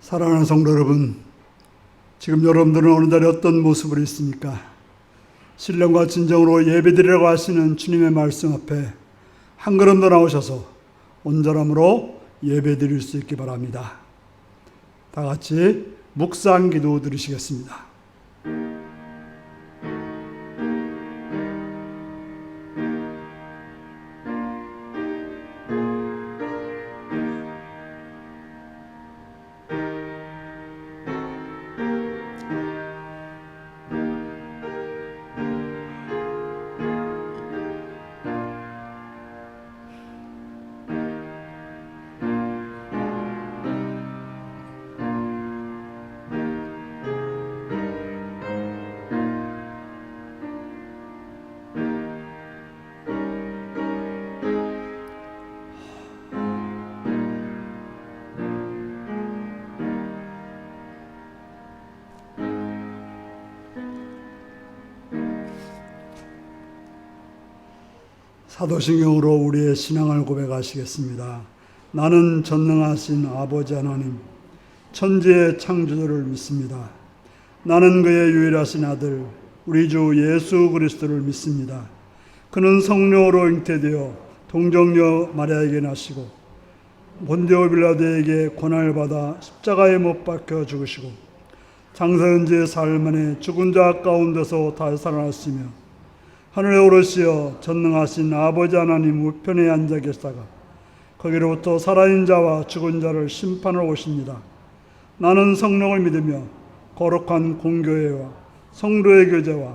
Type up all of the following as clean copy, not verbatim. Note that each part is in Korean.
사랑하는 성도 여러분, 지금 여러분들은 어느 자리에 어떤 모습으로 있습니까? 신령과 진정으로 예배드리라고 하시는 주님의 말씀 앞에 한 걸음 더 나오셔서 온전함으로 예배드릴 수 있기 바랍니다. 다 같이 묵상 기도 드리시겠습니다. 사도신경으로 우리의 신앙을 고백하시겠습니다. 나는 전능하신 아버지 하나님, 천지의 창조주를 믿습니다. 나는 그의 유일하신 아들, 우리 주 예수 그리스도를 믿습니다. 그는 성령으로 잉태되어 동정녀 마리아에게 나시고 본디오 빌라도에게 고난을 받아 십자가에 못 박혀 죽으시고 장사현지의 사흘 만에 죽은 자 가운데서 다시 살아났으며 하늘에 오르시어 전능하신 아버지 하나님 우편에 앉아 계시다가 거기로부터 살아있는 자와 죽은 자를 심판하러 오십니다. 나는 성령을 믿으며 거룩한 공교회와 성도의 교제와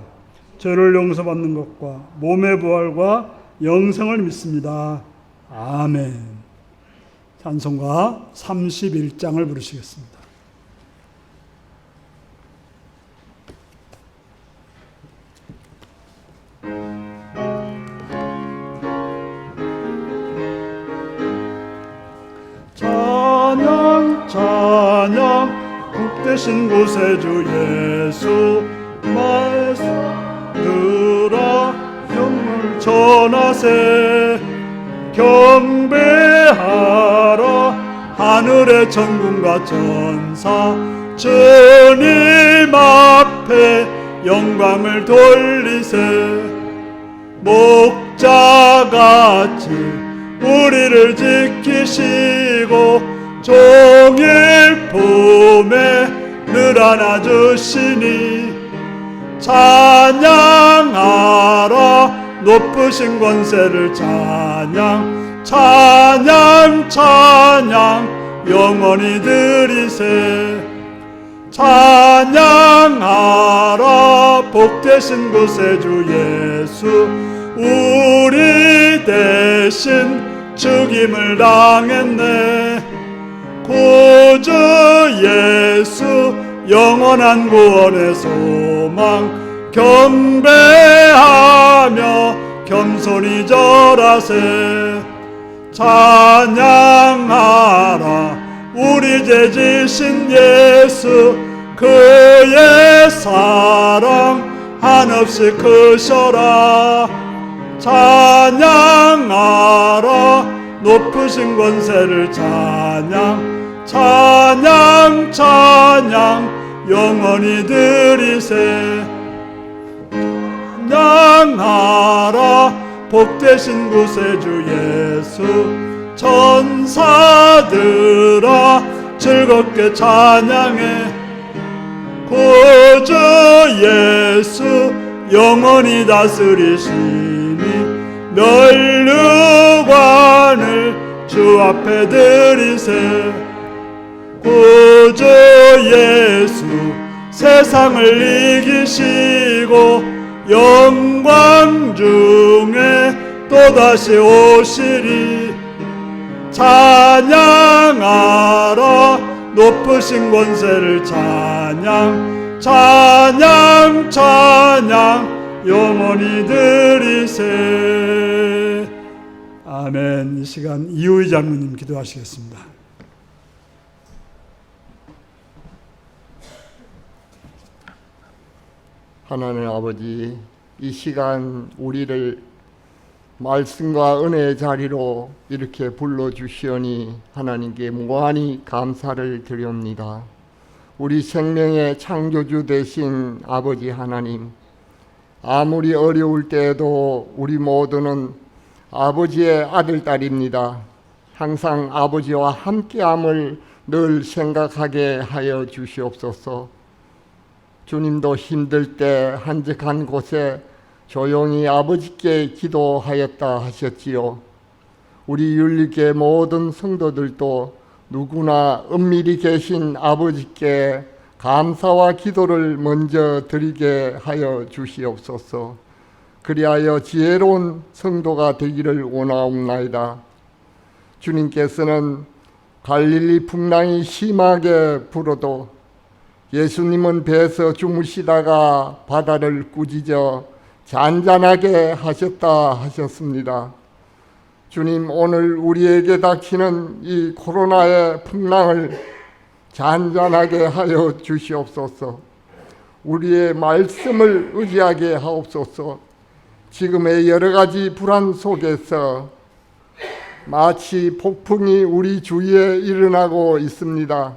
죄를 용서받는 것과 몸의 부활과 영생을 믿습니다. 아멘. 찬송가 31장을 부르시겠습니다. 찬양 국대신 구세주 예수 말씀 들어 영물 전하세 경배하라 하늘의 천군과 천사 주님 앞에 영광을 돌리세 목자같이 우리를 지키시고 종일 품에 늘 안아주시니 찬양하라 높으신 권세를 찬양 찬양 찬양 영원히 드리세 찬양하라 복되신 구세주 예수 우리 대신 죽임을 당했네 구주 예수 영원한 구원의 소망 경배하며 겸손히 절하세 찬양하라 우리 죄 지신 예수 그의 사랑 한없이 크셔라 찬양하라 높으신 권세를 찬양 찬양 찬양 영원히 드리세 찬양하라 복되신 구세주 예수 천사들아 즐겁게 찬양해 구주 예수 영원히 다스리시니 면류관을 주 앞에 드리세 구주 예수 세상을 이기시고 영광 중에 또다시 오시리 찬양하라 높으신 권세를 찬양 찬양 찬양 영원히 드리세 아멘. 이 시간 이호희 장로님 기도하시겠습니다. 하나님 아버지, 이 시간 우리를 말씀과 은혜의 자리로 이렇게 불러주시오니 하나님께 무한히 감사를 드립니다. 우리 생명의 창조주 되신 아버지 하나님, 아무리 어려울 때에도 우리 모두는 아버지의 아들, 딸입니다. 항상 아버지와 함께함을 늘 생각하게 하여 주시옵소서. 주님도 힘들 때 한적한 곳에 조용히 아버지께 기도하였다 하셨지요. 우리 윤리교회 모든 성도들도 누구나 은밀히 계신 아버지께 감사와 기도를 먼저 드리게 하여 주시옵소서. 그리하여 지혜로운 성도가 되기를 원하옵나이다. 주님께서는 갈릴리 풍랑이 심하게 불어도 예수님은 배에서 주무시다가 바다를 꾸짖어 잔잔하게 하셨다 하셨습니다. 주님, 오늘 우리에게 닥치는 이 코로나의 풍랑을 잔잔하게 하여 주시옵소서. 우리의 말씀을 의지하게 하옵소서. 지금의 여러 가지 불안 속에서 마치 폭풍이 우리 주위에 일어나고 있습니다.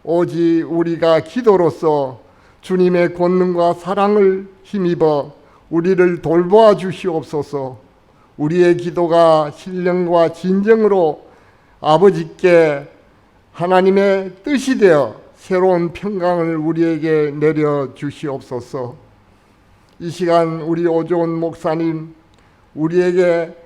오직 우리가 기도로서 주님의 권능과 사랑을 힘입어 우리를 돌보아 주시옵소서. 우리의 기도가 신령과 진정으로 아버지께 하나님의 뜻이 되어 새로운 평강을 우리에게 내려 주시옵소서. 이 시간 우리 오조원 목사님 우리에게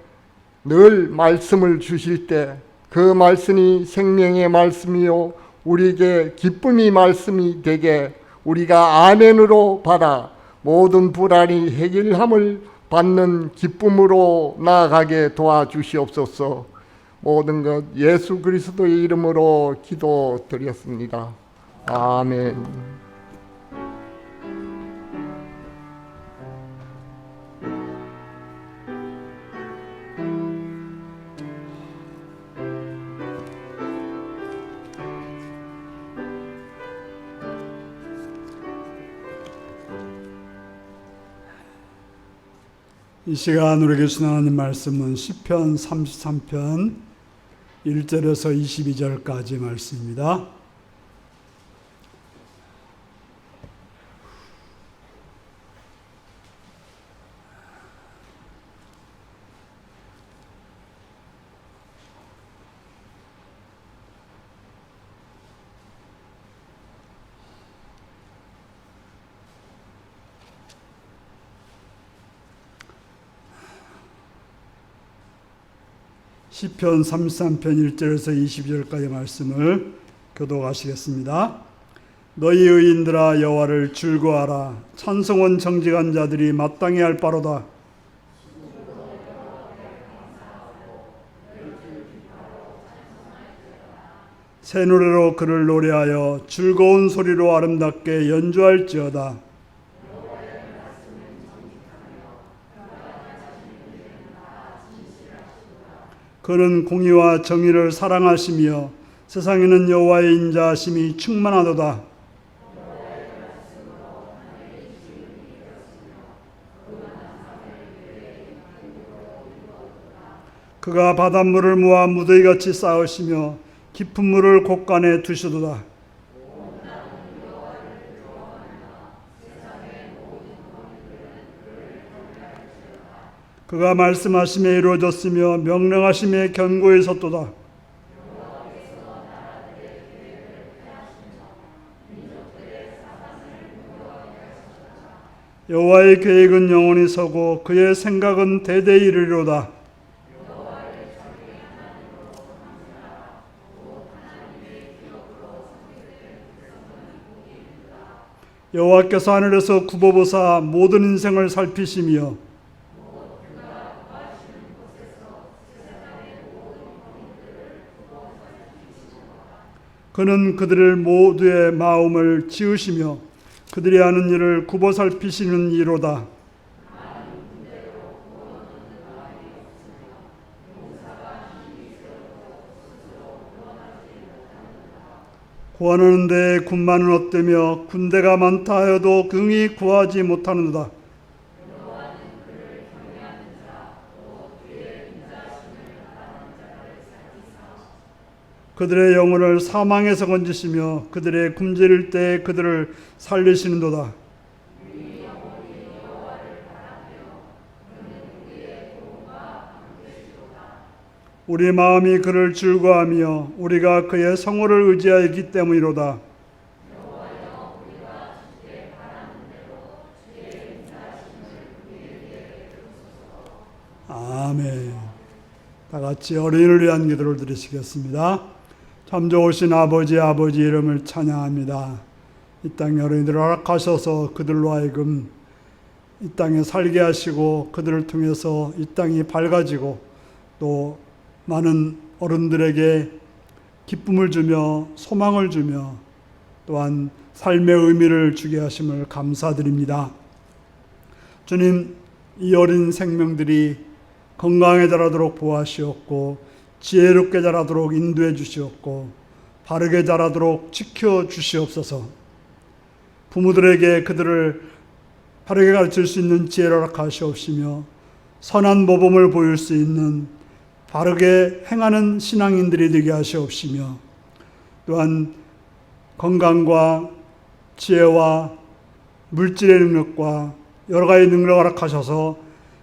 늘 말씀을 주실 때 그 말씀이 생명의 말씀이요 우리에게 기쁨이 말씀이 되게 우리가 아멘으로 받아 모든 불안이 해결함을 받는 기쁨으로 나아가게 도와주시옵소서. 모든 것 예수 그리스도의 이름으로 기도드렸습니다. 아멘. 이 시간 우리에게 순환하는 말씀은 시편 33편 1절에서 22절까지 말씀입니다. 시편 33편 1절에서 22절까지 말씀을 교독하시겠습니다. 너희 의인들아 여호와를 즐거워하라. 찬송은 정직한 자들이 마땅히 할 바로다. 새 노래로 그를 노래하여 즐거운 소리로 아름답게 연주할지어다. 그는 공의와 정의를 사랑하시며 세상에는 여호와의 인자하심이 충만하도다. 그가 바닷물을 모아 무더기같이 쌓으시며 깊은 물을 곳간에 두시도다. 그가 말씀하심에 이루어졌으며 명령하심에 견고히 섰도다. 여호와의 계획은 영원히 서고 그의 생각은 대대히 이르리로다. 여호와께서 하늘에서 굽어보사 모든 인생을 살피시며 그는 그들을 모두의 마음을 지으시며 그들이 하는 일을 굽어 살피시는 이로다. 구하는 데에 군만은 없다며 군대가 많다 하여도 긍이 구하지 못하는도다. 그들의 영혼을 사망에서 건지시며 그들의 굶주릴 때 그들을 살리시는도다. 우리 마음이 그를 즐거워하며 우리가 그의 성호를 의지하였기 때문이로다. 아멘. 다 같이 어린이를 위한 기도를 드리시겠습니다. 참 좋으신 아버지 이름을 찬양합니다. 이 땅에 어린이들을 허락하셔서 그들로 하여금 이 땅에 살게 하시고 그들을 통해서 이 땅이 밝아지고 또 많은 어른들에게 기쁨을 주며 소망을 주며 또한 삶의 의미를 주게 하심을 감사드립니다. 주님, 이 어린 생명들이 건강하게 자라도록 보호하시었고 지혜롭게 자라도록 인도해 주시었고 바르게 자라도록 지켜 주시옵소서. 부모들에게 그들을 바르게 가르칠 수 있는 지혜를 허락하시옵시며 선한 모범을 보일 수 있는 바르게 행하는 신앙인들이 되게 하시옵시며 또한 건강과 지혜와 물질의 능력과 여러 가지 능력을 허락하셔서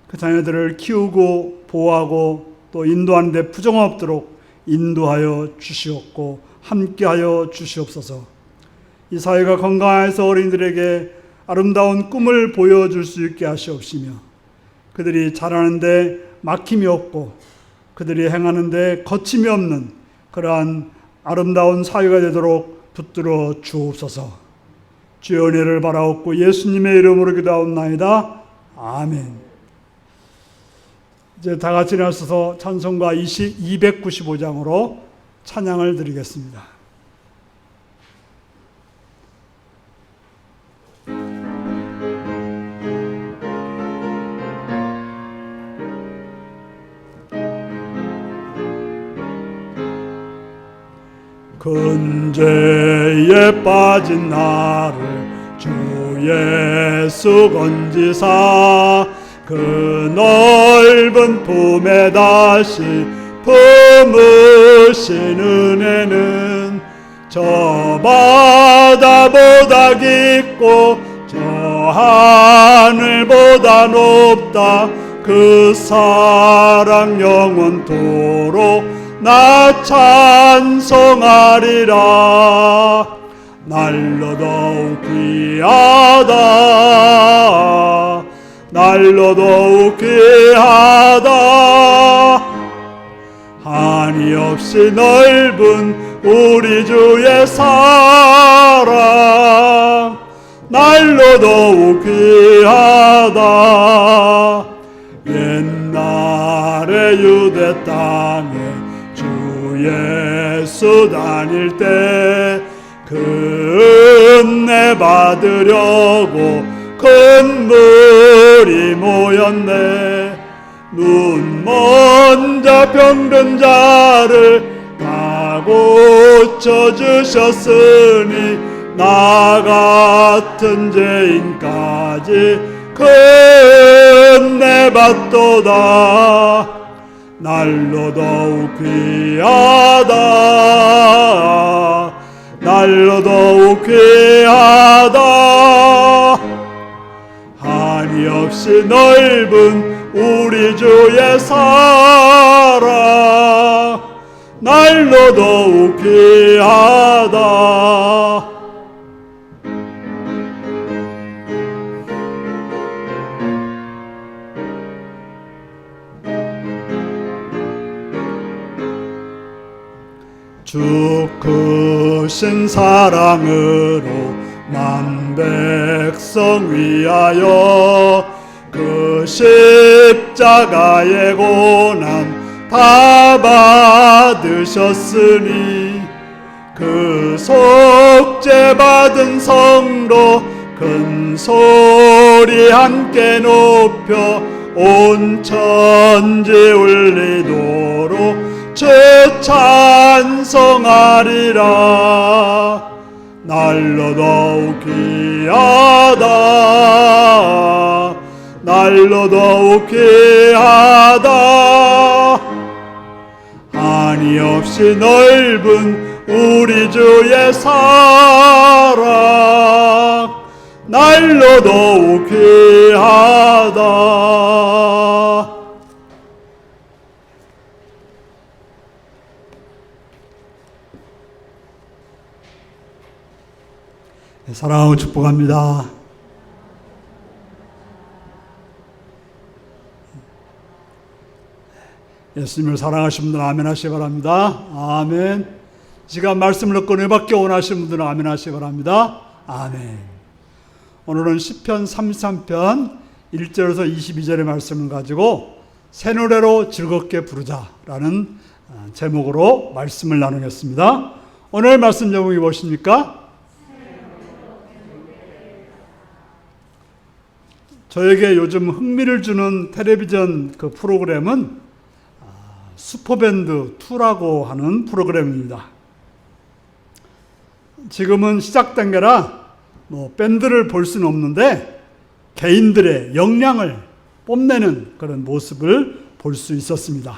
그 자녀들을 키우고 보호하고 또 인도하는 데 부정 없도록 인도하여 주시옵고 함께하여 주시옵소서. 이 사회가 건강해서 어린이들에게 아름다운 꿈을 보여줄 수 있게 하시옵시며 그들이 자라는데 막힘이 없고 그들이 행하는데 거침이 없는 그러한 아름다운 사회가 되도록 붙들어 주옵소서. 주의 은혜를 바라옵고 예수님의 이름으로 기도하옵나이다. 아멘. 이제 다 같이 일어나서 찬송가 295장으로 찬양을 드리겠습니다. 근죄에 빠진 나를 주 예수 건지사 그 넓은 품에 다시 품으신 은혜는 저 바다보다 깊고 저 하늘보다 높다. 그 사랑 영원토록 나 찬송하리라. 날로 더욱 귀하다. 날로 더욱 귀하다. 한이 없이 넓은 우리 주의 사랑 날로 더욱 귀하다. 옛날에 유대 땅에 주 예수 다닐 때 그 은혜 받으려고 큰 물이 모였네. 눈 먼저 병든 자를 다 고쳐주셨으니 나 같은 죄인까지 그 은혜 받도다. 날로 더욱 귀하다. 날로 더욱 귀하다. 한이 없이 넓은 우리 주의 사랑 날로 더욱 귀하다. 주 크신 사랑으로 만 백성 위하여 그 십자가의 고난 다 받으셨으니 그 속죄 받은 성도 큰 소리 함께 높여 온 천지 울리도록 주 찬송하리라. 날로 더욱 귀하다. 날로 더욱 귀하다. 한이 없이 넓은 우리 주의 사랑 날로 더욱 귀하다. 사랑하고 축복합니다. 예수님을 사랑하시는 분들은 아멘 하시기 바랍니다. 아멘. 시간 말씀을 듣고 은혜받기 원하시는 분들은 아멘 하시기 바랍니다. 아멘. 오늘은 시편 33편 1절에서 22절의 말씀을 가지고 새 노래로 즐겁게 부르자라는 제목으로 말씀을 나누겠습니다. 오늘 말씀 제목이 무엇입니까? 저에게 요즘 흥미를 주는 텔레비전 그 프로그램은 슈퍼밴드 2라고 하는 프로그램입니다. 지금은 시작된 게라 밴드를 볼 수는 없는데 개인들의 역량을 뽐내는 그런 모습을 볼 수 있었습니다.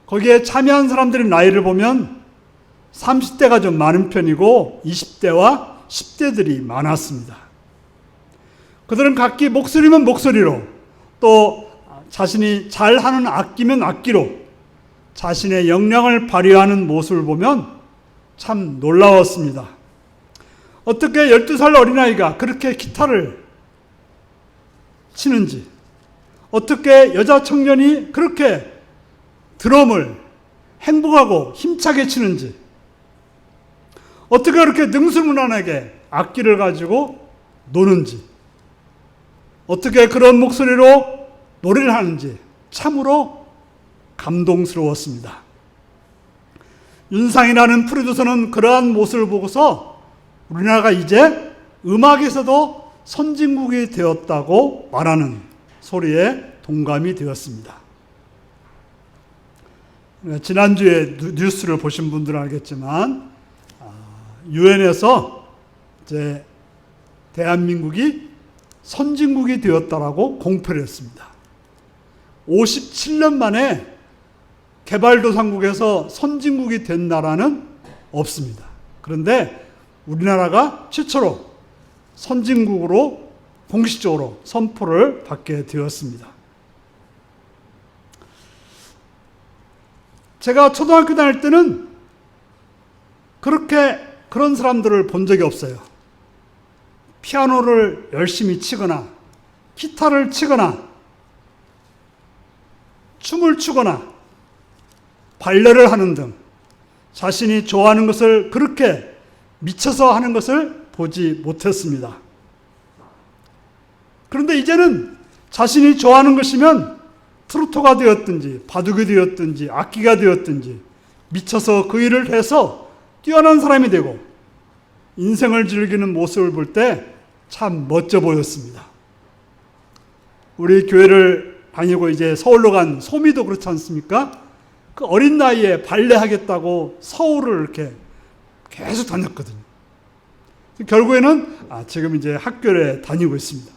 거기에 참여한 사람들의 나이를 보면 30대가 좀 많은 편이고 20대와 10대들이 많았습니다. 그들은 각기 목소리면 목소리로 또 자신이 잘하는 악기면 악기로 자신의 역량을 발휘하는 모습을 보면 참 놀라웠습니다. 어떻게 12살 어린아이가 그렇게 기타를 치는지, 어떻게 여자 청년이 그렇게 드럼을 행복하고 힘차게 치는지, 어떻게 그렇게 능수능란하게 악기를 가지고 노는지, 어떻게 그런 목소리로 노래를 하는지 참으로 감동스러웠습니다. 윤상이라는 프로듀서는 그러한 모습을 보고서 우리나라가 이제 음악에서도 선진국이 되었다고 말하는 소리에 동감이 되었습니다. 지난주에 뉴스를 보신 분들은 알겠지만 유엔에서 이제 대한민국이 선진국이 되었다라고 공표를 했습니다. 57년 만에 개발도상국에서 선진국이 된 나라는 없습니다. 그런데 우리나라가 최초로 선진국으로 공식적으로 선포를 받게 되었습니다. 제가 초등학교 다닐 때는 그런 사람들을 본 적이 없어요. 피아노를 열심히 치거나 기타를 치거나 춤을 추거나 발레를 하는 등 자신이 좋아하는 것을 그렇게 미쳐서 하는 것을 보지 못했습니다. 그런데 이제는 자신이 좋아하는 것이면 트로트가 되었든지 바둑이 되었든지 악기가 되었든지 미쳐서 그 일을 해서 뛰어난 사람이 되고 인생을 즐기는 모습을 볼 때 참 멋져 보였습니다. 우리 교회를 다니고 이제 서울로 간 소미도 그렇지 않습니까? 그 어린 나이에 발레 하겠다고 서울을 이렇게 계속 다녔거든요. 결국에는 지금 이제 학교에 다니고 있습니다.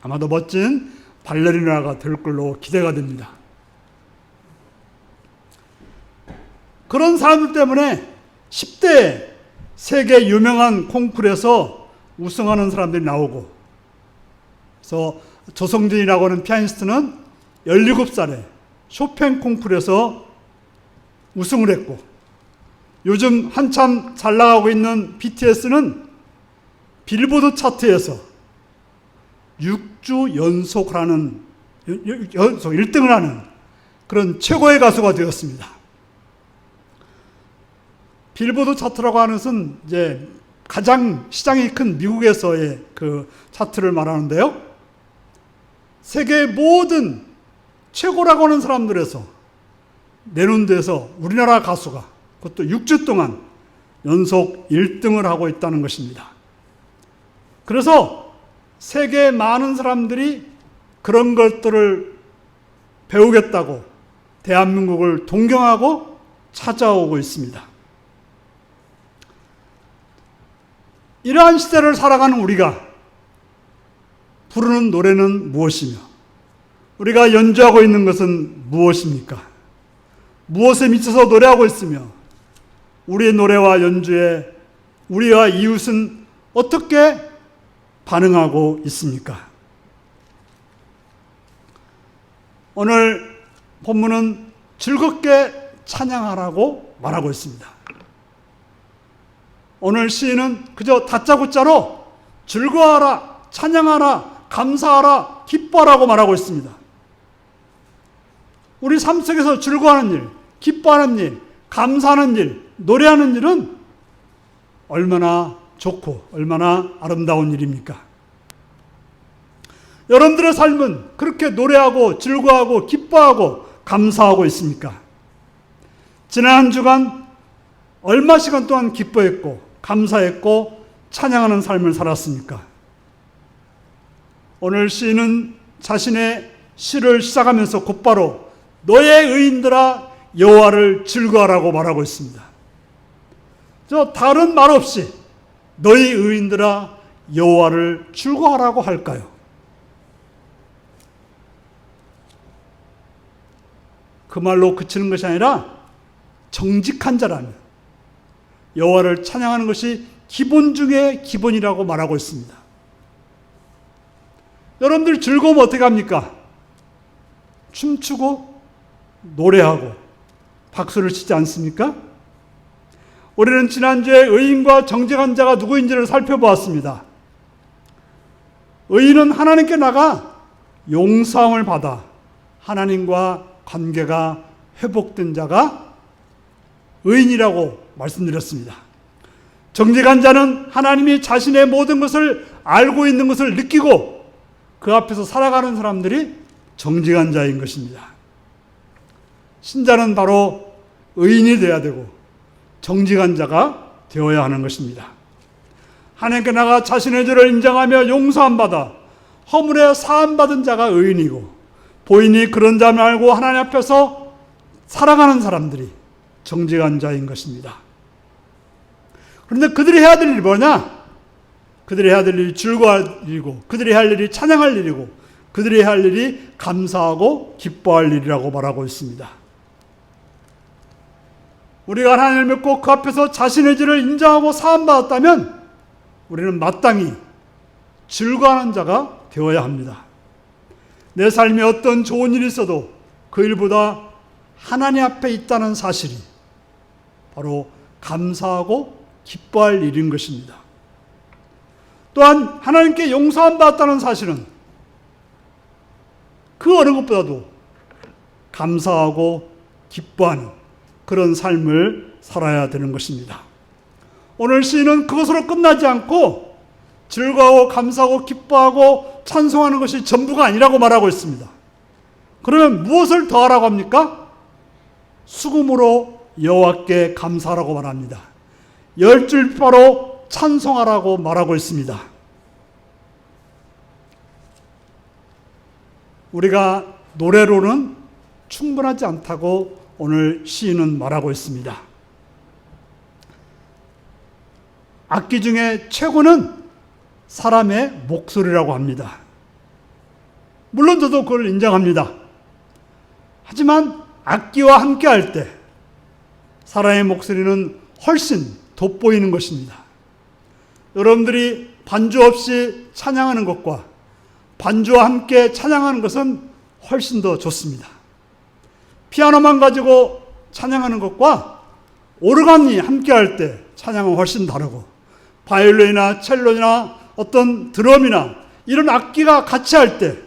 아마도 멋진 발레리나가 될 걸로 기대가 됩니다. 그런 사람들 때문에 10대 세계 유명한 콩쿠르에서 우승하는 사람들이 나오고, 그래서 조성진이라고 하는 피아니스트는 17살에 쇼팽 콩쿠르에서 우승을 했고, 요즘 한참 잘 나가고 있는 BTS는 빌보드 차트에서 6주 연속 1등을 하는 그런 최고의 가수가 되었습니다. 빌보드 차트라고 하는 것은 이제 가장 시장이 큰 미국에서의 그 차트를 말하는데요. 세계 모든 최고라고 하는 사람들에서 내놓은 데서 우리나라 가수가 그것도 6주 동안 연속 1등을 하고 있다는 것입니다. 그래서 세계 많은 사람들이 그런 것들을 배우겠다고 대한민국을 동경하고 찾아오고 있습니다. 이러한 시대를 살아가는 우리가 부르는 노래는 무엇이며 우리가 연주하고 있는 것은 무엇입니까? 무엇에 미쳐서 노래하고 있으며 우리의 노래와 연주에 우리와 이웃은 어떻게 반응하고 있습니까? 오늘 본문은 즐겁게 찬양하라고 말하고 있습니다. 오늘 시인은 그저 다짜고짜로 즐거워하라, 찬양하라, 감사하라, 기뻐하라고 말하고 있습니다. 우리 삶 속에서 즐거워하는 일, 기뻐하는 일, 감사하는 일, 노래하는 일은 얼마나 좋고 얼마나 아름다운 일입니까? 여러분들의 삶은 그렇게 노래하고 즐거워하고 기뻐하고 감사하고 있습니까? 지난 한 주간 얼마 시간 동안 기뻐했고 감사했고 찬양하는 삶을 살았습니까? 오늘 시인은 자신의 시를 시작하면서 곧바로 너의 의인들아 여호와를 즐거워하라고 말하고 있습니다. 저 다른 말 없이 너희 의인들아 여호와를 즐거워하라고 할까요? 그 말로 그치는 것이 아니라 정직한 자라면 여호와를 찬양하는 것이 기본 중에 기본이라고 말하고 있습니다. 여러분들 즐거우면 어떻게 합니까? 춤추고 노래하고 박수를 치지 않습니까? 우리는 지난주에 의인과 정직한 자가 누구인지를 살펴보았습니다. 의인은 하나님께 나가 용서함을 받아 하나님과 관계가 회복된 자가 의인이라고 말씀드렸습니다. 정직한 자는 하나님이 자신의 모든 것을 알고 있는 것을 느끼고 그 앞에서 살아가는 사람들이 정직한 자인 것입니다. 신자는 바로 의인이 되어야 되고 정직한 자가 되어야 하는 것입니다. 하나님께 나가 자신의 죄를 인정하며 용서함 받아 허물에 사함 받은 자가 의인이고 보인이 그런 자를 알고 하나님 앞에서 살아가는 사람들이 정직한 자인 것입니다. 그런데 그들이 해야 될 일이 뭐냐? 그들이 해야 될 일이 즐거워할 일이고 그들이 할 일이 찬양할 일이고 그들이 할 일이 감사하고 기뻐할 일이라고 말하고 있습니다. 우리가 하나님을 믿고 그 앞에서 자신의 죄를 인정하고 사함받았다면 우리는 마땅히 즐거워하는 자가 되어야 합니다. 내 삶에 어떤 좋은 일이 있어도 그 일보다 하나님 앞에 있다는 사실이 바로 감사하고 기뻐할 일인 것입니다. 또한 하나님께 용서함 받았다는 사실은 그 어느 것보다도 감사하고 기뻐하는 그런 삶을 살아야 되는 것입니다. 오늘 시인은 그것으로 끝나지 않고 즐거워하고 감사하고 기뻐하고 찬송하는 것이 전부가 아니라고 말하고 있습니다. 그러면 무엇을 더하라고 합니까? 수금으로 여호와께 감사하라고 말합니다. 10줄바로 찬송하라고 말하고 있습니다. 우리가 노래로는 충분하지 않다고 오늘 시인은 말하고 있습니다. 악기 중에 최고는 사람의 목소리라고 합니다. 물론 저도 그걸 인정합니다. 하지만 악기와 함께 할 때 사람의 목소리는 훨씬 돋보이는 것입니다. 여러분들이 반주 없이 찬양하는 것과 반주와 함께 찬양하는 것은 훨씬 더 좋습니다. 피아노만 가지고 찬양하는 것과 오르간이 함께 할 때 찬양은 훨씬 다르고 바이올린이나 첼로나 어떤 드럼이나 이런 악기가 같이 할 때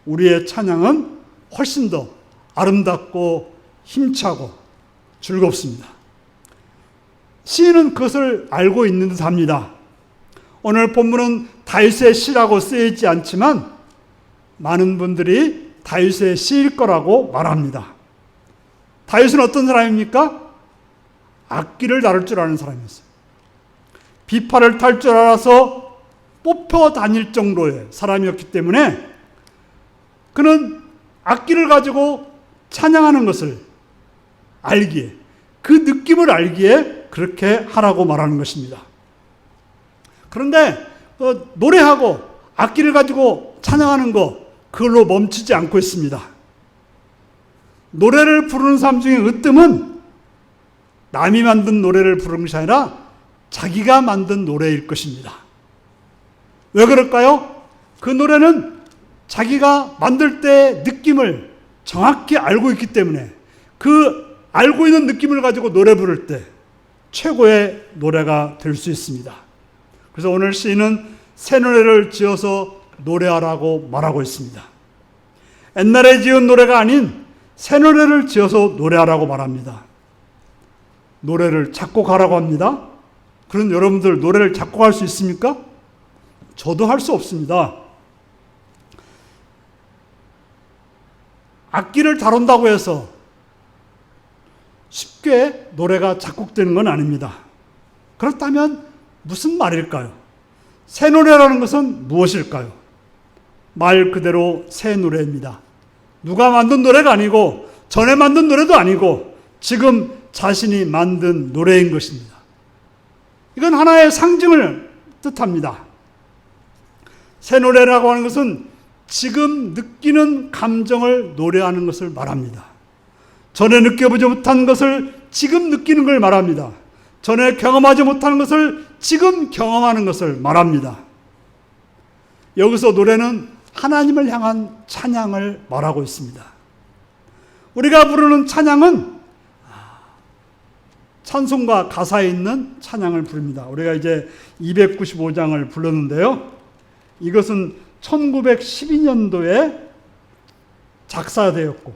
우리의 찬양은 훨씬 더 아름답고 힘차고 즐겁습니다. 시인은 그것을 알고 있는 듯 합니다. 오늘 본문은 다윗의 시라고 쓰여있지 않지만 많은 분들이 다윗의 시일 거라고 말합니다. 다윗은 어떤 사람입니까? 악기를 다룰 줄 아는 사람이었어요. 비파를 탈 줄 알아서 뽑혀 다닐 정도의 사람이었기 때문에 그는 악기를 가지고 찬양하는 것을 알기에, 그 느낌을 알기에 그렇게 하라고 말하는 것입니다. 그런데 노래하고 악기를 가지고 찬양하는 거 그걸로 멈추지 않고 있습니다. 노래를 부르는 사람 중에 으뜸은 남이 만든 노래를 부르는 것이 아니라 자기가 만든 노래일 것입니다. 왜 그럴까요? 그 노래는 자기가 만들 때 느낌을 정확히 알고 있기 때문에 그 알고 있는 느낌을 가지고 노래 부를 때 최고의 노래가 될 수 있습니다. 그래서 오늘 시인은 새 노래를 지어서 노래하라고 말하고 있습니다. 옛날에 지은 노래가 아닌 새 노래를 지어서 노래하라고 말합니다. 노래를 작곡하라고 합니다. 그런 여러분들 노래를 작곡할 수 있습니까? 저도 할 수 없습니다. 악기를 다룬다고 해서 쉽게 노래가 작곡되는 건 아닙니다. 그렇다면 무슨 말일까요? 새 노래라는 것은 무엇일까요? 말 그대로 새 노래입니다. 누가 만든 노래가 아니고 전에 만든 노래도 아니고 지금 자신이 만든 노래인 것입니다. 이건 하나의 상징을 뜻합니다. 새 노래라고 하는 것은 지금 느끼는 감정을 노래하는 것을 말합니다. 전에 느껴보지 못한 것을 지금 느끼는 걸 말합니다. 전에 경험하지 못하는 것을 지금 경험하는 것을 말합니다. 여기서 노래는 하나님을 향한 찬양을 말하고 있습니다. 우리가 부르는 찬양은 찬송가 가사에 있는 찬양을 부릅니다. 우리가 이제 295장을 불렀는데요. 이것은 1912년도에 작사되었고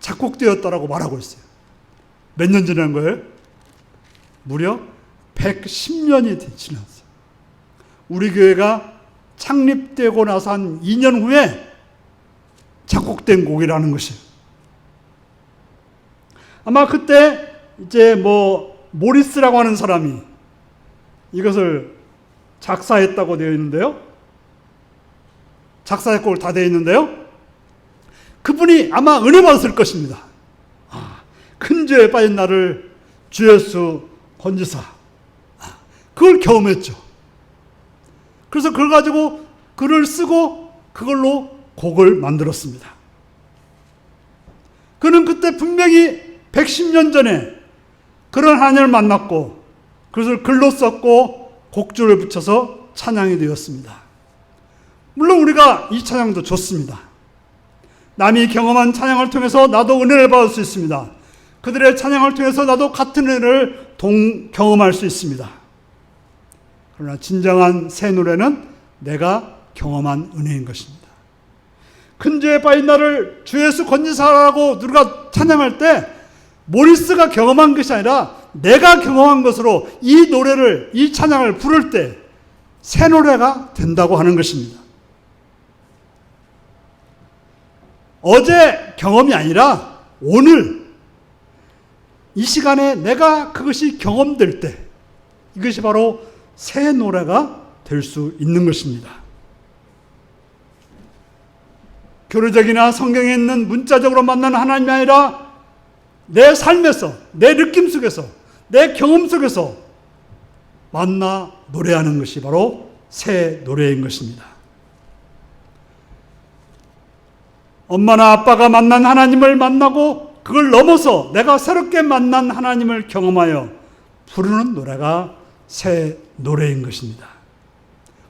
작곡되었다라고 말하고 있어요. 몇 년 지난 거예요? 무려 110년이 지났어요. 우리 교회가 창립되고 나서 한 2년 후에 작곡된 곡이라는 것이에요. 아마 그때 이제 모리스라고 하는 사람이 이것을 작사했다고 되어 있는데요. 작사작곡을 다 되어 있는데요. 그분이 아마 은혜 받았을 것입니다. 큰 죄에 빠진 나를 주 예수 건지사. 그걸 경험했죠. 그래서 그걸 가지고 글을 쓰고 그걸로 곡을 만들었습니다. 그는 그때 분명히 110년 전에 그런 하나님을 만났고 그것을 글로 썼고 곡조를 붙여서 찬양이 되었습니다. 물론 우리가 이 찬양도 좋습니다. 남이 경험한 찬양을 통해서 나도 은혜를 받을 수 있습니다. 그들의 찬양을 통해서 나도 같은 은혜를 경험할 수 있습니다. 그러나 진정한 새 노래는 내가 경험한 은혜인 것입니다. 큰 죄에 빠진 나를 주 예수 건지사라고 누가 찬양할 때 모리스가 경험한 것이 아니라 내가 경험한 것으로 이 노래를, 이 찬양을 부를 때 새 노래가 된다고 하는 것입니다. 어제 경험이 아니라 오늘 이 시간에 내가 그것이 경험될 때 이것이 바로 새 노래가 될 수 있는 것입니다. 교류적이나 성경에 있는 문자적으로 만나는 하나님이 아니라 내 삶에서, 내 느낌 속에서, 내 경험 속에서 만나 노래하는 것이 바로 새 노래인 것입니다. 엄마나 아빠가 만난 하나님을 만나고 그걸 넘어서 내가 새롭게 만난 하나님을 경험하여 부르는 노래가 새 노래인 것입니다.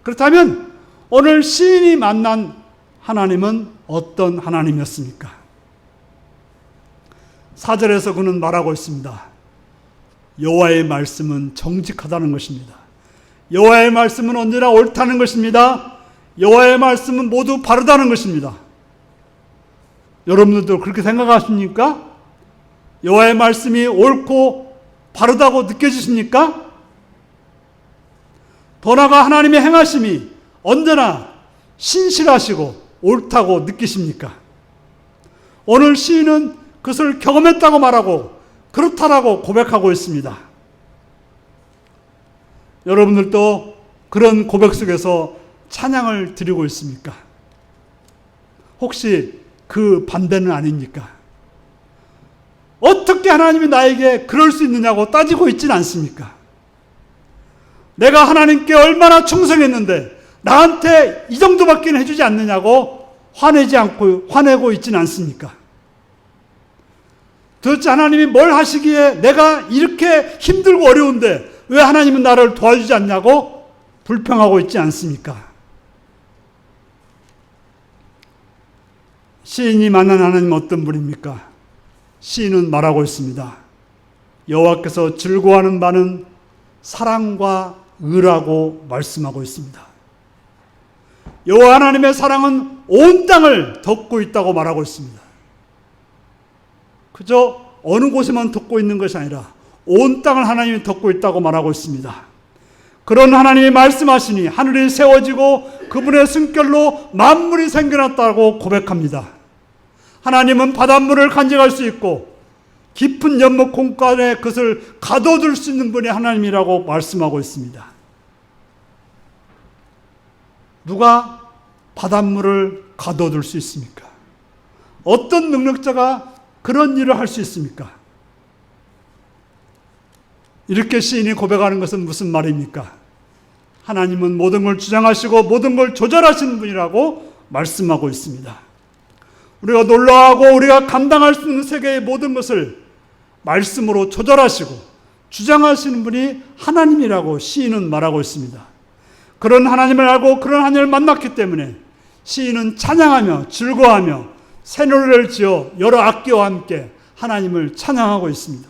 그렇다면 오늘 시인이 만난 하나님은 어떤 하나님이었습니까? 4절에서 그는 말하고 있습니다. 여호와의 말씀은 정직하다는 것입니다. 여호와의 말씀은 언제나 옳다는 것입니다. 여호와의 말씀은 모두 바르다는 것입니다. 여러분들도 그렇게 생각하십니까? 여호와의 말씀이 옳고 바르다고 느껴지십니까? 더 나아가 하나님의 행하심이 언제나 신실하시고 옳다고 느끼십니까? 오늘 시인은 그것을 경험했다고 말하고 그렇다라고 고백하고 있습니다. 여러분들도 그런 고백 속에서 찬양을 드리고 있습니까? 혹시 그 반대는 아닙니까? 어떻게 하나님이 나에게 그럴 수 있느냐고 따지고 있지는 않습니까? 내가 하나님께 얼마나 충성했는데 나한테 이 정도밖에 해주지 않느냐고 화내고 있지는 않습니까? 도대체 하나님이 뭘 하시기에 내가 이렇게 힘들고 어려운데 왜 하나님은 나를 도와주지 않냐고 불평하고 있지 않습니까? 시인이 만난 하나님은 어떤 분입니까? 시인은 말하고 있습니다. 여호와께서 즐거워하는 바는 사랑과 의라고 말씀하고 있습니다. 여호와 하나님의 사랑은 온 땅을 덮고 있다고 말하고 있습니다. 그저 어느 곳에만 덮고 있는 것이 아니라 온 땅을 하나님이 덮고 있다고 말하고 있습니다. 그런 하나님이 말씀하시니 하늘이 세워지고 그분의 숨결로 만물이 생겨났다고 고백합니다. 하나님은 바닷물을 간직할 수 있고 깊은 연못 공간에 그것을 가둬둘 수 있는 분이 하나님이라고 말씀하고 있습니다. 누가 바닷물을 가둬둘 수 있습니까? 어떤 능력자가 그런 일을 할 수 있습니까? 이렇게 시인이 고백하는 것은 무슨 말입니까? 하나님은 모든 걸 주장하시고 모든 걸 조절하시는 분이라고 말씀하고 있습니다. 우리가 놀라워하고 우리가 감당할 수 있는 세계의 모든 것을 말씀으로 조절하시고 주장하시는 분이 하나님이라고 시인은 말하고 있습니다. 그런 하나님을 알고 그런 하나님을 만났기 때문에 시인은 찬양하며 즐거워하며 새 노래를 지어 여러 악기와 함께 하나님을 찬양하고 있습니다.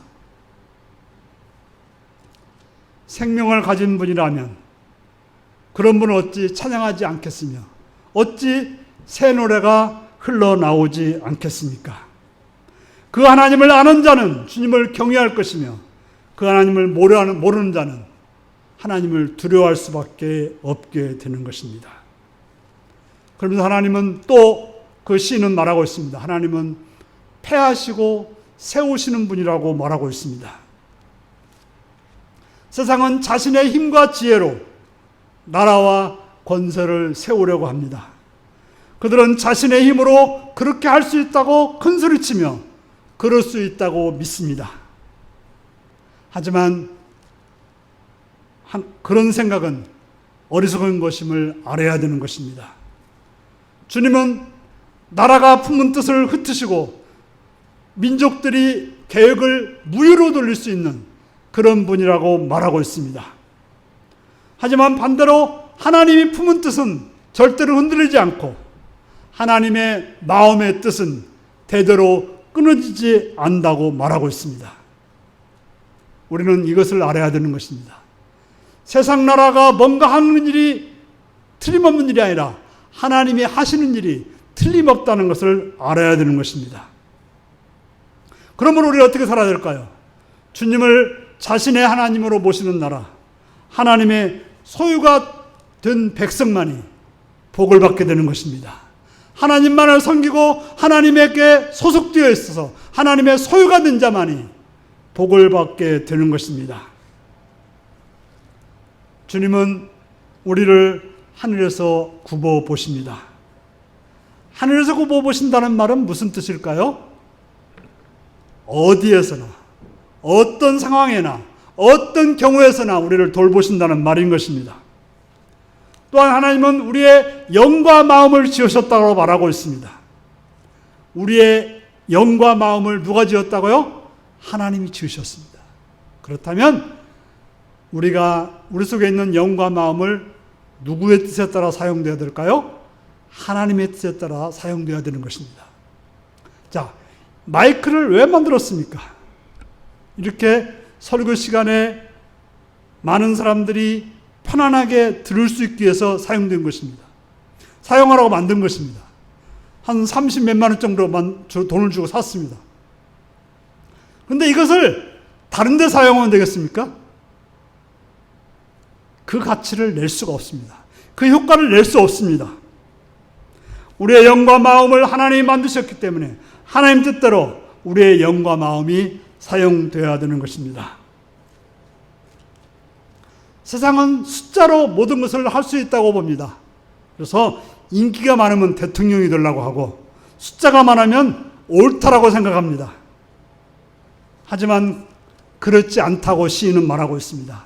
생명을 가진 분이라면 그런 분은 어찌 찬양하지 않겠으며 어찌 새 노래가 흘러나오지 않겠습니까? 그 하나님을 아는 자는 주님을 경외할 것이며 그 하나님을 모르는 자는 하나님을 두려워할 수밖에 없게 되는 것입니다. 그러면서 하나님은 또 그 시인은 말하고 있습니다. 하나님은 패하시고 세우시는 분이라고 말하고 있습니다. 세상은 자신의 힘과 지혜로 나라와 권세를 세우려고 합니다. 그들은 자신의 힘으로 그렇게 할 수 있다고 큰소리치며 그럴 수 있다고 믿습니다. 하지만 그런 생각은 어리석은 것임을 알아야 되는 것입니다. 주님은 나라가 품은 뜻을 흩으시고 민족들이 계획을 무효로 돌릴 수 있는 그런 분이라고 말하고 있습니다. 하지만 반대로 하나님이 품은 뜻은 절대로 흔들리지 않고 하나님의 마음의 뜻은 대대로 끊어지지 않는다고 말하고 있습니다. 우리는 이것을 알아야 되는 것입니다. 세상 나라가 뭔가 하는 일이 틀림없는 일이 아니라 하나님이 하시는 일이 틀림없다는 것을 알아야 되는 것입니다. 그러므로 우리 어떻게 살아야 될까요? 주님을 자신의 하나님으로 모시는 나라, 하나님의 소유가 된 백성만이 복을 받게 되는 것입니다. 하나님만을 섬기고 하나님에게 소속되어 있어서 하나님의 소유가 된 자만이 복을 받게 되는 것입니다. 주님은 우리를 하늘에서 굽어 보십니다. 하늘에서 굽어 보신다는 말은 무슨 뜻일까요? 어디에서나 어떤 상황에나 어떤 경우에서나 우리를 돌보신다는 말인 것입니다. 또한 하나님은 우리의 영과 마음을 지으셨다고 말하고 있습니다. 우리의 영과 마음을 누가 지었다고요? 하나님이 지으셨습니다. 그렇다면 우리 속에 있는 영과 마음을 누구의 뜻에 따라 사용되어야 될까요? 하나님의 뜻에 따라 사용되어야 되는 것입니다. 자, 마이크를 왜 만들었습니까? 이렇게 설교 시간에 많은 사람들이 편안하게 들을 수 있기 위해서 사용된 것입니다. 사용하라고 만든 것입니다. 한 30 몇만 원 정도만 돈을 주고 샀습니다. 그런데 이것을 다른 데 사용하면 되겠습니까? 그 가치를 낼 수가 없습니다. 그 효과를 낼 수 없습니다. 우리의 영과 마음을 하나님이 만드셨기 때문에 하나님 뜻대로 우리의 영과 마음이 사용되어야 되는 것입니다. 세상은 숫자로 모든 것을 할 수 있다고 봅니다. 그래서 인기가 많으면 대통령이 되려고 하고 숫자가 많으면 옳다라고 생각합니다. 하지만 그렇지 않다고 시인은 말하고 있습니다.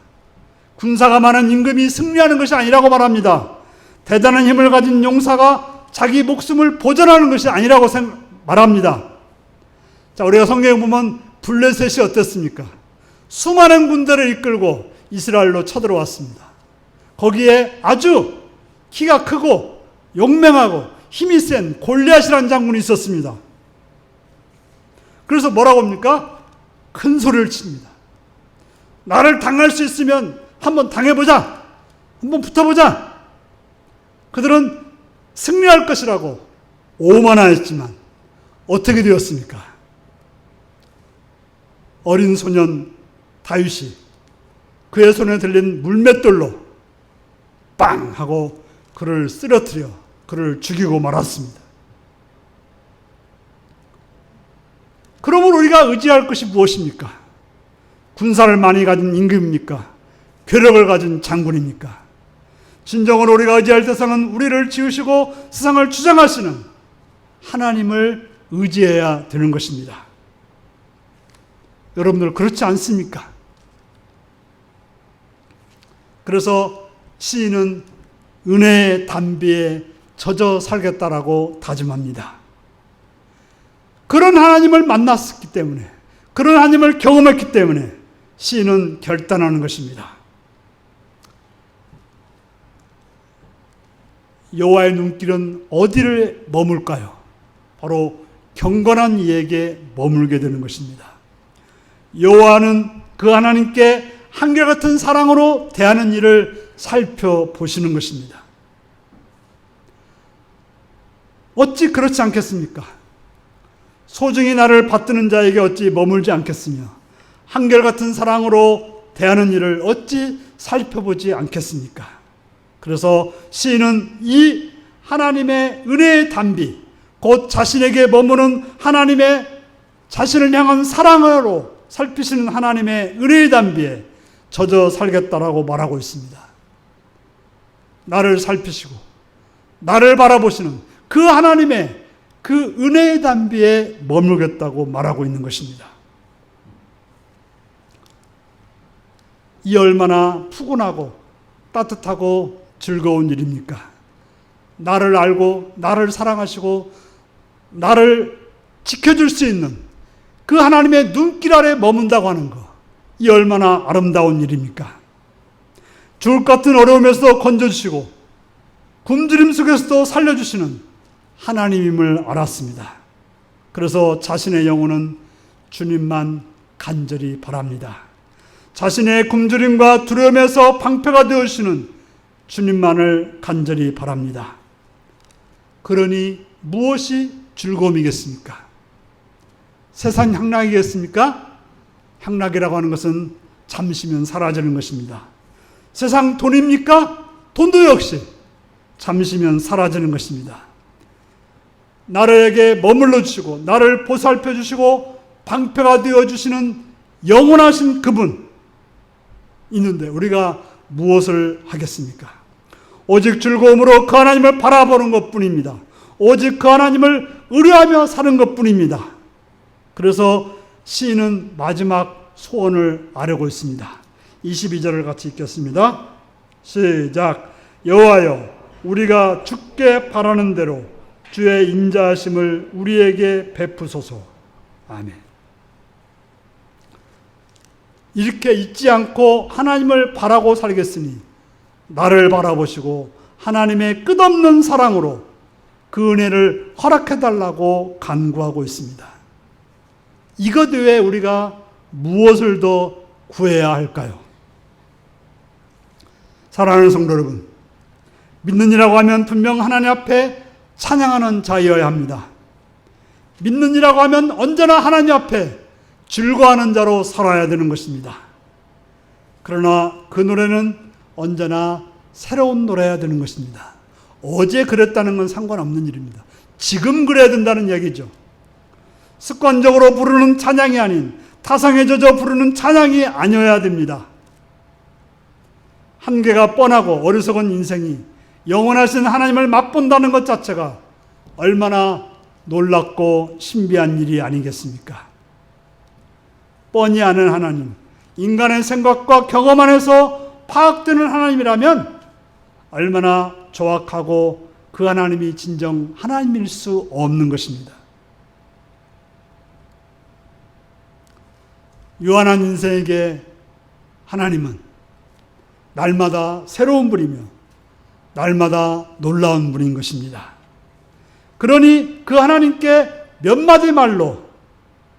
군사가 많은 임금이 승리하는 것이 아니라고 말합니다. 대단한 힘을 가진 용사가 자기 목숨을 보전하는 것이 아니라고 말합니다. 자, 우리가 성경에 보면 블레셋이 어땠습니까? 수많은 군대를 이끌고 이스라엘로 쳐들어왔습니다. 거기에 아주 키가 크고 용맹하고 힘이 센 골리앗이라는 장군이 있었습니다. 그래서 뭐라고 합니까? 큰 소리를 칩니다. 나를 당할 수 있으면 한번 당해보자. 한번 붙어보자. 그들은 승리할 것이라고 오만하였지만 어떻게 되었습니까? 어린 소년 다윗이 그의 손에 들린 물맷돌로 빵 하고 그를 쓰러뜨려 그를 죽이고 말았습니다. 그러면 우리가 의지할 것이 무엇입니까? 군사를 많이 가진 임금입니까? 괴력을 가진 장군입니까? 진정으로 우리가 의지할 대상은 우리를 지으시고 세상을 주장하시는 하나님을 의지해야 되는 것입니다. 여러분들 그렇지 않습니까? 그래서 시인은 은혜의 담비에 젖어 살겠다라고 다짐합니다. 그런 하나님을 만났기 때문에, 그런 하나님을 경험했기 때문에 시인은 결단하는 것입니다. 여호와의 눈길은 어디를 머물까요? 바로 경건한 이에게 머물게 되는 것입니다. 여호와는 그 하나님께 한결같은 사랑으로 대하는 일을 살펴보시는 것입니다. 어찌 그렇지 않겠습니까? 소중히 나를 받드는 자에게 어찌 머물지 않겠으며 한결같은 사랑으로 대하는 일을 어찌 살펴보지 않겠습니까? 그래서 시인은 이 하나님의 은혜의 담비, 곧 자신에게 머무는 하나님의 자신을 향한 사랑으로 살피시는 하나님의 은혜의 담비에 젖어 살겠다라고 말하고 있습니다. 나를 살피시고 나를 바라보시는 그 하나님의 그 은혜의 담비에 머물겠다고 말하고 있는 것입니다. 이 얼마나 푸근하고 따뜻하고 즐거운 일입니까? 나를 알고 나를 사랑하시고 나를 지켜줄 수 있는 그 하나님의 눈길 아래 머문다고 하는 것, 이 얼마나 아름다운 일입니까? 죽을 것 같은 어려움에서도 건져주시고 굶주림 속에서도 살려주시는 하나님임을 알았습니다. 그래서 자신의 영혼은 주님만 간절히 바랍니다. 자신의 굶주림과 두려움에서 방패가 되어주시는 주님만을 간절히 바랍니다. 그러니 무엇이 즐거움이겠습니까? 세상 향락이겠습니까? 향락이라고 하는 것은 잠시면 사라지는 것입니다. 세상 돈입니까? 돈도 역시 잠시면 사라지는 것입니다. 나에게 머물러 주시고 나를 보살펴 주시고 방패가 되어 주시는 영원하신 그분 있는데 우리가 무엇을 하겠습니까? 오직 즐거움으로 그 하나님을 바라보는 것뿐입니다. 오직 그 하나님을 의뢰하며 사는 것뿐입니다. 그래서 시인은 마지막 소원을 아뢰고 있습니다. 22절을 같이 읽겠습니다. 시작. 여호와여, 우리가 주께 바라는 대로 주의 인자하심을 우리에게 베푸소서. 아멘. 이렇게 잊지 않고 하나님을 바라고 살겠으니 나를 바라보시고 하나님의 끝없는 사랑으로 그 은혜를 허락해달라고 간구하고 있습니다. 이것 외에 우리가 무엇을 더 구해야 할까요? 사랑하는 성도 여러분, 믿는 이라고 하면 분명 하나님 앞에 찬양하는 자여야 합니다. 믿는 이라고 하면 언제나 하나님 앞에 즐거워하는 자로 살아야 되는 것입니다. 그러나 그 노래는 언제나 새로운 노래여야 되는 것입니다. 어제 그랬다는 건 상관없는 일입니다. 지금 그래야 된다는 얘기죠. 습관적으로 부르는 찬양이 아닌 타성에 젖어 부르는 찬양이 아니어야 됩니다. 한계가 뻔하고 어리석은 인생이 영원하신 하나님을 맛본다는 것 자체가 얼마나 놀랍고 신비한 일이 아니겠습니까? 뻔히 아는 하나님, 인간의 생각과 경험 안에서 파악되는 하나님이라면 얼마나 정확하고 그 하나님이 진정 하나님일 수 없는 것입니다. 유한한 인생에게 하나님은 날마다 새로운 분이며 날마다 놀라운 분인 것입니다. 그러니 그 하나님께 몇 마디 말로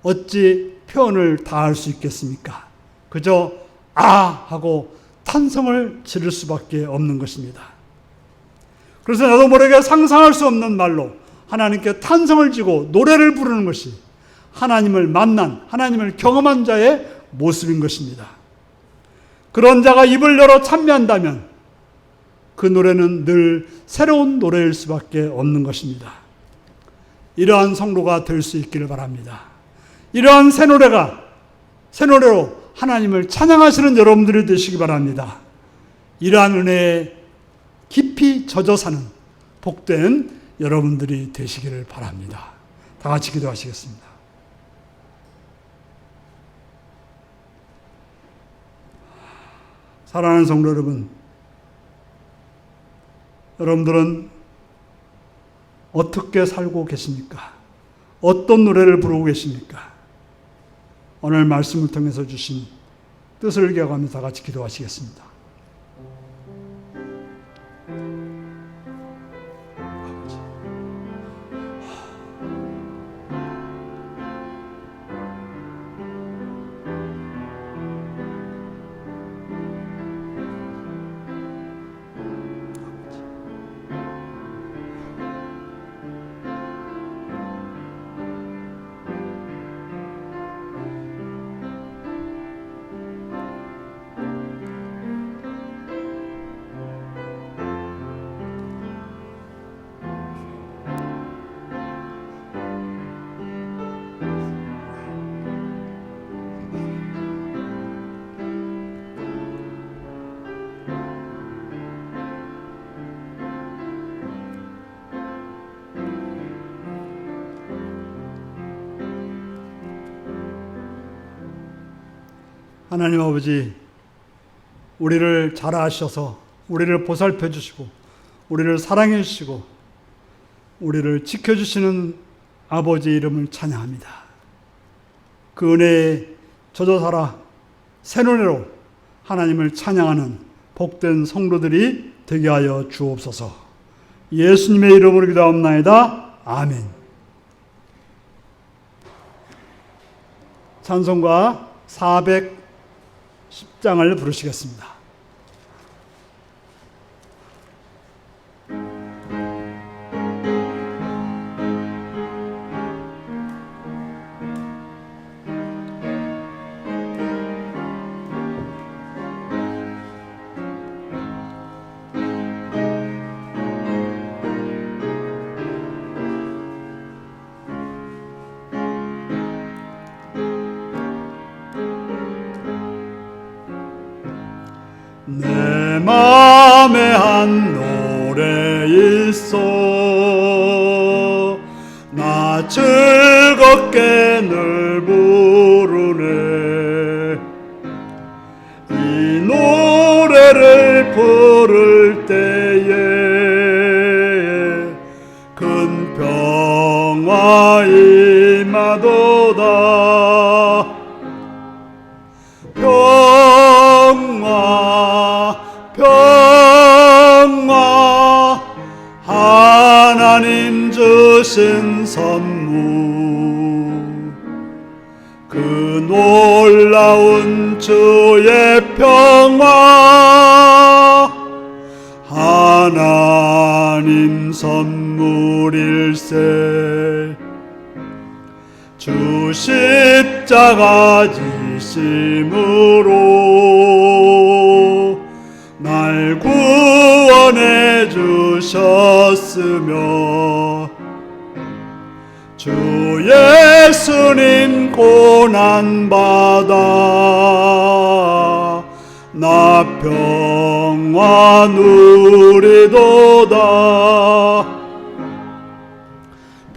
어찌 표현을 다할 수 있겠습니까? 그저 아 하고 탄성을 지를 수밖에 없는 것입니다. 그래서 나도 모르게 상상할 수 없는 말로 하나님께 탄성을 지고 노래를 부르는 것이 하나님을 만난, 하나님을 경험한 자의 모습인 것입니다. 그런 자가 입을 열어 찬미한다면 그 노래는 늘 새로운 노래일 수밖에 없는 것입니다. 이러한 성도가 될 수 있기를 바랍니다. 이러한 새 노래로 하나님을 찬양하시는 여러분들이 되시기 바랍니다. 이러한 은혜에 깊이 젖어 사는 복된 여러분들이 되시기를 바랍니다. 다 같이 기도하시겠습니다. 사랑하는 성도 여러분, 여러분들은 어떻게 살고 계십니까? 어떤 노래를 부르고 계십니까? 오늘 말씀을 통해서 주신 뜻을 기억하며 다 같이 기도하시겠습니다. 하나님 아버지, 우리를 잘 아셔서 우리를 보살펴 주시고 우리를 사랑해 주시고 우리를 지켜주시는 아버지 이름을 찬양합니다. 그 은혜에 젖어 살아 새 노래로 하나님을 찬양하는 복된 성도들이 되게 하여 주옵소서. 예수님의 이름으로 기도하옵나이다. 아멘. 찬송가 410장을 부르시겠습니다. 내 맘에 한 노래 있어 나 즐겁게 늘 부르네. 이 노래를 부를 때에 큰 평화 임하도다. 평화 하나님 주신 선물 그 놀라운 주의 평화 하나님 선물일세. 주 십자가 지심으로 날 구원해 주셨으며 주 예수님 고난받아 나 평화 누리도다.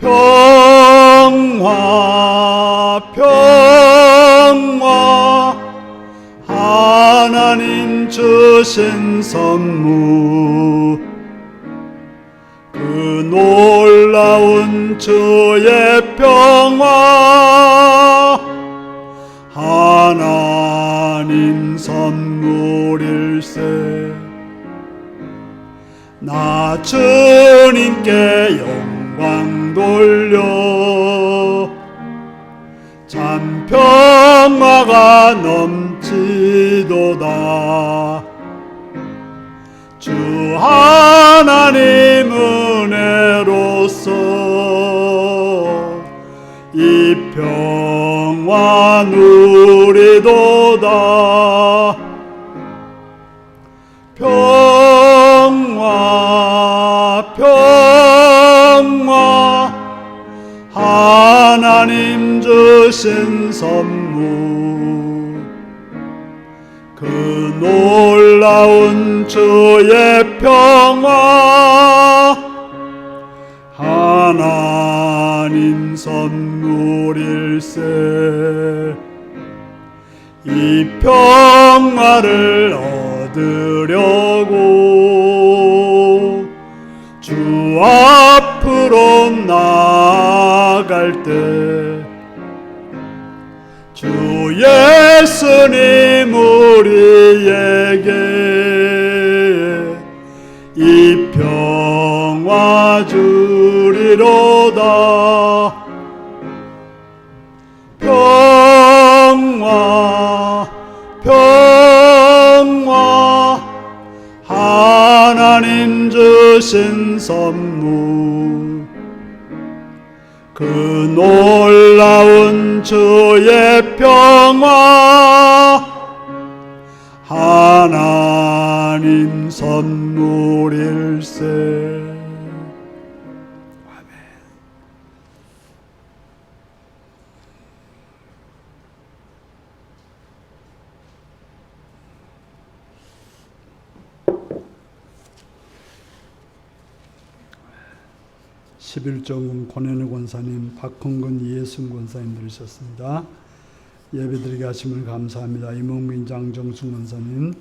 평화 하나님 주신 선물 그 놀라운 주의 평화 하나님 선물일세. 나 주님께 영광 돌려 참 평화가 넘치도다. 주 하나님 은혜로서 이 평화 누리도다. 평화 평화 하나님 주신 선물, 그 놀라운 주의 평화 하나님 선물일세. 이 평화를 얻으려고 주 앞으로 나아갈 때 주 예수님 우리에게 이 평화 주리로다. 평화 평화 하나님 주신 선물, 그 놀라운 주의 평화 하나님 선물일세. 아멘. 11조금 권현우 권사님, 박홍근 이해순 권사님 들으셨습니다. 예배드리게 하심을 감사합니다. 이몽민 장정순 권사님,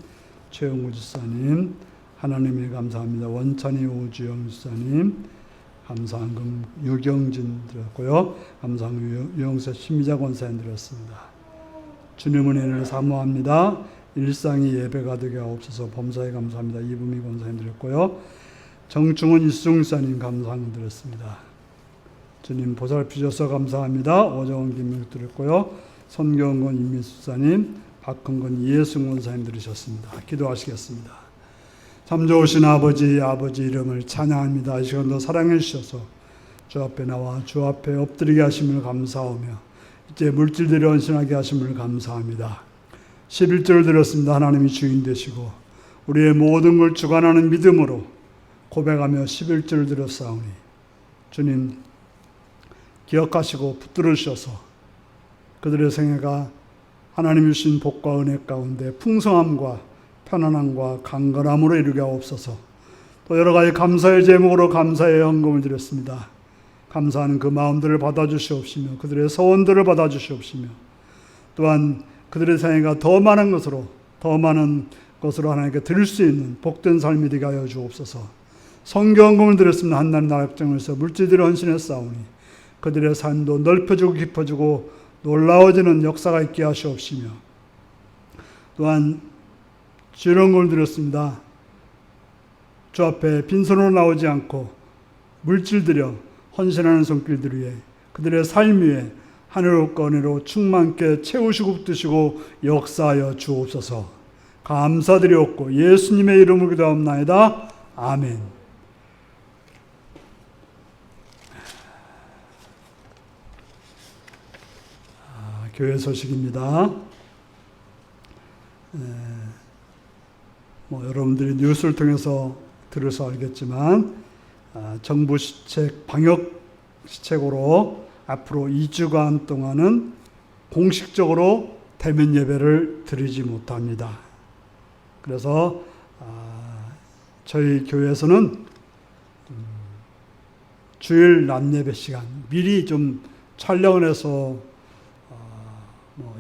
최영우 주사님, 하나님을 감사합니다. 원찬이 오주영 주사님, 감사한금 유경진 드렸고요. 감사한금 유영세 심미자 권사님 드렸습니다. 주님 은혜를 사모합니다. 일상이 예배가 되게 하옵소서. 범사에 감사합니다. 이부미 권사님 드렸고요. 정충원 이승사님 감사한 드렸습니다. 주님 보살피셔서 감사합니다. 오정원 김명 드렸고요. 손경건 임민수사님, 박흥건 이해승 원사님 들으셨습니다. 기도하시겠습니다. 참 좋으신 아버지 이름을 찬양합니다. 이 시간도 사랑해 주셔서 주 앞에 나와 주 앞에 엎드리게 하심을 감사하며 이제 물질들이 헌신하게 하심을 감사합니다. 11절을 들었습니다. 하나님이 주인 되시고 우리의 모든 걸 주관하는 믿음으로 고백하며 11절을 들었사오니 주님 기억하시고 붙들으셔서 그들의 생애가 하나님이 주신 복과 은혜 가운데 풍성함과 편안함과 강건함으로 이루게 하옵소서. 또 여러 가지 감사의 제목으로 감사의 헌금을 드렸습니다. 감사하는 그 마음들을 받아주시옵시며 그들의 소원들을 받아주시옵시며 또한 그들의 생애가 더 많은 것으로 하나님께 드릴 수 있는 복된 삶이 되게 하여 주옵소서. 성경금을 드렸습니다. 한나라의 나락정에서 물질들을 헌신했사오니 그들의 삶도 넓혀주고 깊어지고 놀라워지는 역사가 있게 하시옵시며 또한 주령금을 드렸습니다. 주 앞에 빈손으로 나오지 않고 물질 들여 헌신하는 손길들 위해 그들의 삶 위에 하늘과 은혜로 충만케 채우시고 붙드시고 역사하여 주옵소서. 감사드리옵고 예수님의 이름으로 기도하옵나이다. 아멘. 교회 소식입니다. 여러분들이 뉴스를 통해서 들어서 알겠지만 정부 시책, 방역 시책으로 앞으로 2주간 동안은 공식적으로 대면 예배를 드리지 못합니다. 그래서 저희 교회에서는 주일 낮 예배 시간 미리 좀 촬영을 해서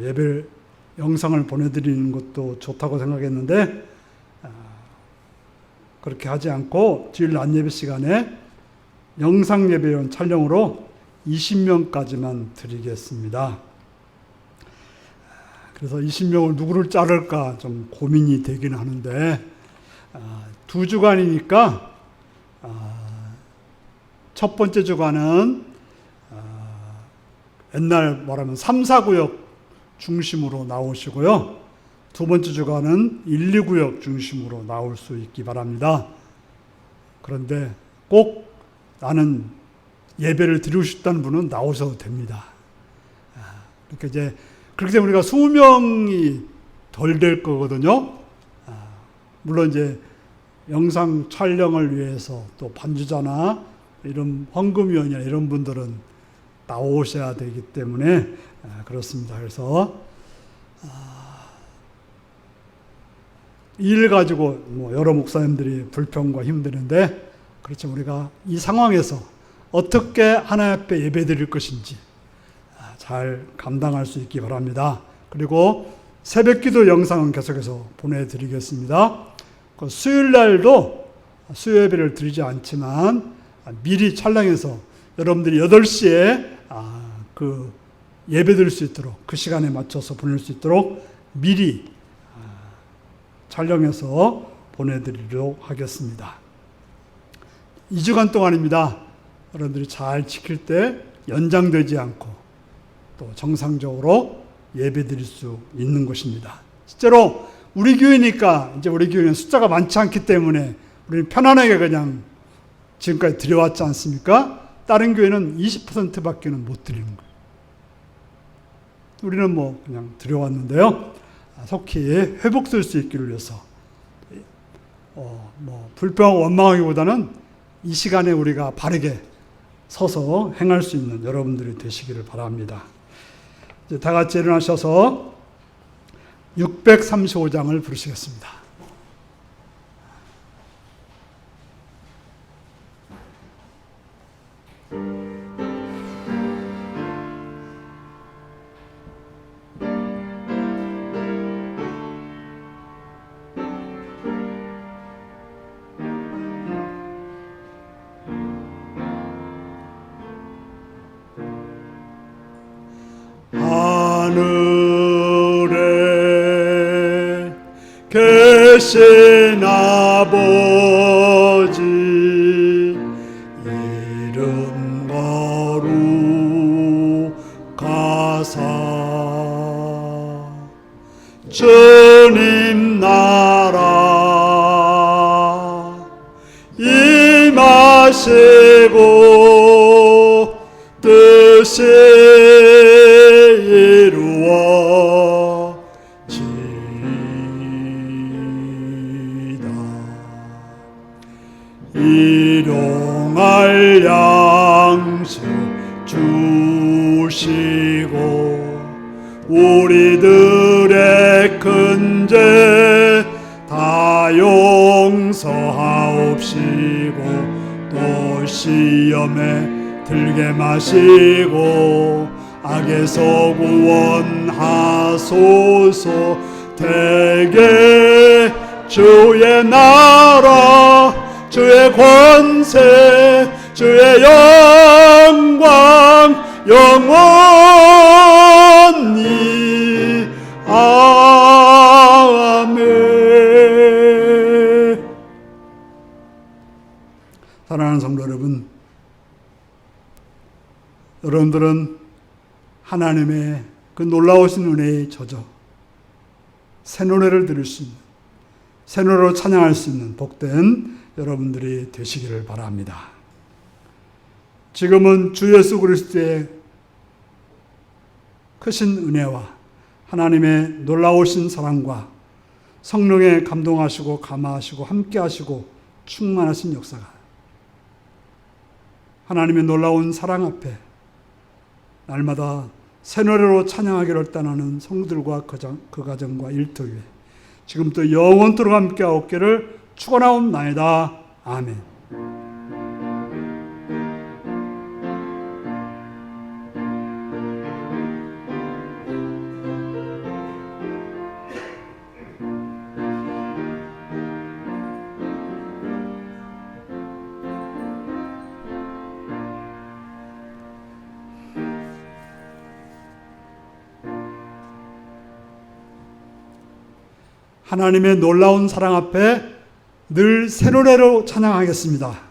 예배 영상을 보내드리는 것도 좋다고 생각했는데 그렇게 하지 않고 주일 낮 예배 시간에 영상 예배용 촬영으로 20명까지만 드리겠습니다. 그래서 20명을 누구를 자를까 좀 고민이 되긴 하는데 2주간이니까 첫 번째 주간은 옛날 말하면 3, 4구역 중심으로 나오시고요. 두 번째 주간은 1, 2구역 중심으로 나올 수 있기 바랍니다. 그런데 꼭 나는 예배를 드리고 싶다는 분은 나오셔도 됩니다. 그러니까 이제 그렇게 되면 우리가 20명이 덜 될 거거든요. 물론 이제 영상 촬영을 위해서 또 반주자나 이런 헌금위원이나 이런 분들은 나오셔야 되기 때문에 그렇습니다. 그래서 이 일 가지고 여러 목사님들이 불평과 힘드는데, 그렇죠. 우리가 이 상황에서 어떻게 하나님 앞에 예배 드릴 것인지 잘 감당할 수 있기 바랍니다. 그리고 새벽기도 영상은 계속해서 보내드리겠습니다. 수요일 날도 수요 예배를 드리지 않지만 미리 촬영해서 여러분들이 8시에 그 예배 드릴 수 있도록, 그 시간에 맞춰서 보낼 수 있도록 미리 촬영해서 보내드리도록 하겠습니다. 2주간 동안입니다. 여러분들이 잘 지킬 때 연장되지 않고 또 정상적으로 예배 드릴 수 있는 것입니다. 실제로 우리 교회니까, 이제 우리 교회는 숫자가 많지 않기 때문에 우리는 편안하게 그냥 지금까지 드려왔지 않습니까? 다른 교회는 20%밖에는 못 드리는 거예요. 우리는 그냥 드려왔는데요. 속히 회복될 수 있기를 위해서 불평 원망하기보다는 이 시간에 우리가 바르게 서서 행할 수 있는 여러분들이 되시기를 바랍니다. 이제 다 같이 일어나셔서 635장을 부르시겠습니다. 하늘에 계신 아버지, 이름 거룩하사 주님 나라 임하시고 뜻이 일용할 양식 주시고 우리들의 큰 죄 다 용서하옵시고 또 시험에 들게 마시고 악에서 구원하소서. 대개 주의 나라 주의 권세 주의 영광 영원히 아멘. 사랑하는 성도 여러분, 여러분들은 하나님의 그 놀라우신 은혜에 젖어 새 노래를 들을 수 있는, 새 노래로 찬양할 수 있는 복된 여러분들이 되시기를 바랍니다. 지금은 주 예수 그리스도의 크신 은혜와 하나님의 놀라우신 사랑과 성령에 감동하시고 감화하시고 함께하시고 충만하신 역사가 하나님의 놀라운 사랑 앞에 날마다 새 노래로 찬양하기를 따르는 성들과 그 가정과 일터 위에 지금부터 영원토록 함께하옵기를 축원하옵나이다. 아멘. 하나님의 놀라운 사랑 앞에 늘 새 노래로 찬양하겠습니다.